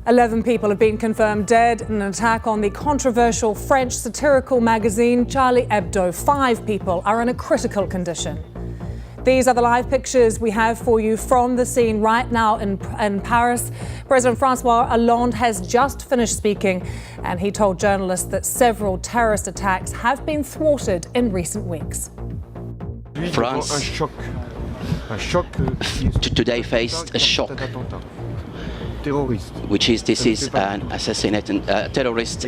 11 people have been confirmed dead in an attack on the controversial French satirical magazine Charlie Hebdo. 5 people are in a critical condition. These are the live pictures we have for you from the scene right now in Paris. President Francois Hollande has just finished speaking, and he told journalists that several terrorist attacks have been thwarted in recent weeks. France today faced a shock, which is this is an assassination, terrorist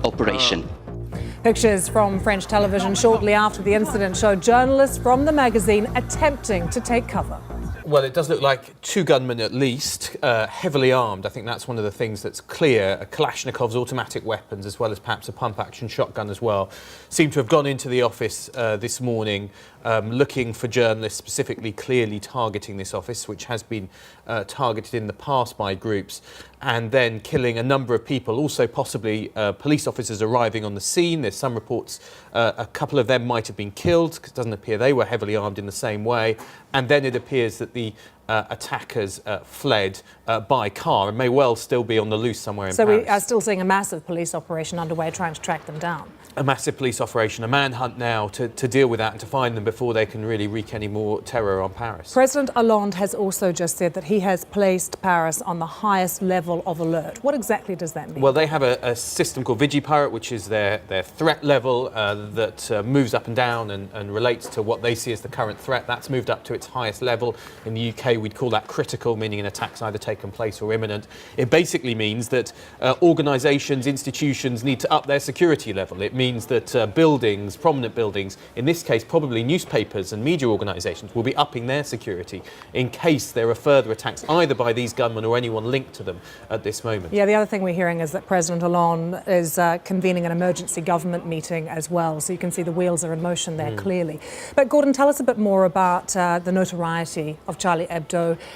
operation. Pictures from French television shortly after the incident showed journalists from the magazine attempting to take cover. Well, it does look like 2 gunmen at least, heavily armed. I think that's one of the things that's clear. Kalashnikov's automatic weapons, as well as perhaps a pump-action shotgun as well, seem to have gone into the office this morning, looking for journalists, specifically clearly targeting this office, which has been targeted in the past by groups, and then killing a number of people, also possibly police officers arriving on the scene. There's some reports a couple of them might have been killed, because it doesn't appear they were heavily armed in the same way. And then it appears that the attackers fled by car and may well still be on the loose somewhere in Paris. So we are still seeing a massive police operation underway trying to track them down. A massive police operation, a manhunt now to deal with that and to find them before they can really wreak any more terror on Paris. President Hollande has also just said that he has placed Paris on the highest level of alert. What exactly does that mean? Well, they have a system called Vigipirate, which is their threat level that moves up and down and relates to what they see as the current threat. That's moved up to its highest level. In the UK, we'd call that critical, meaning an attack's either taken place or imminent. It basically means that organisations, institutions need to up their security level. It means that buildings, prominent buildings, in this case probably newspapers and media organisations, will be upping their security in case there are further attacks either by these gunmen or anyone linked to them at this moment. Yeah, the other thing we're hearing is that President Hollande is convening an emergency government meeting as well, so you can see the wheels are in motion there clearly. But Gordon, tell us a bit more about the notoriety of Charlie Hebdo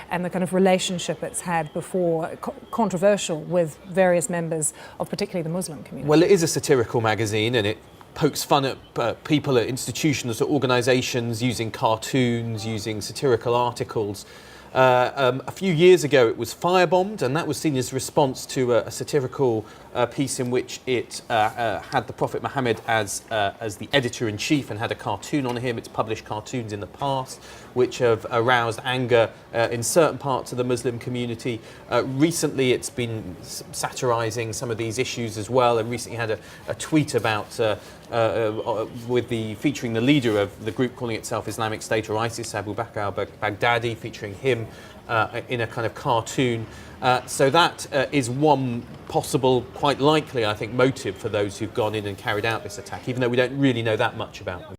and the kind of relationship it's had before, controversial with various members of particularly the Muslim community. Well, it is a satirical magazine and it pokes fun at people, at institutions, at organisations, using cartoons, using satirical articles. A few years ago it was firebombed, and that was seen as a response to a satirical piece in which it had the Prophet Muhammad as the editor-in-chief and had a cartoon on him. It's published cartoons in the past which have aroused anger in certain parts of the Muslim community. Recently it's been satirising some of these issues as well, and recently had a tweet about featuring the leader of the group calling itself Islamic State or ISIS, Abu Bakr al-Baghdadi, featuring him in a kind of cartoon. So that is one possible, quite likely, I think, motive for those who've gone in and carried out this attack, even though we don't really know that much about them.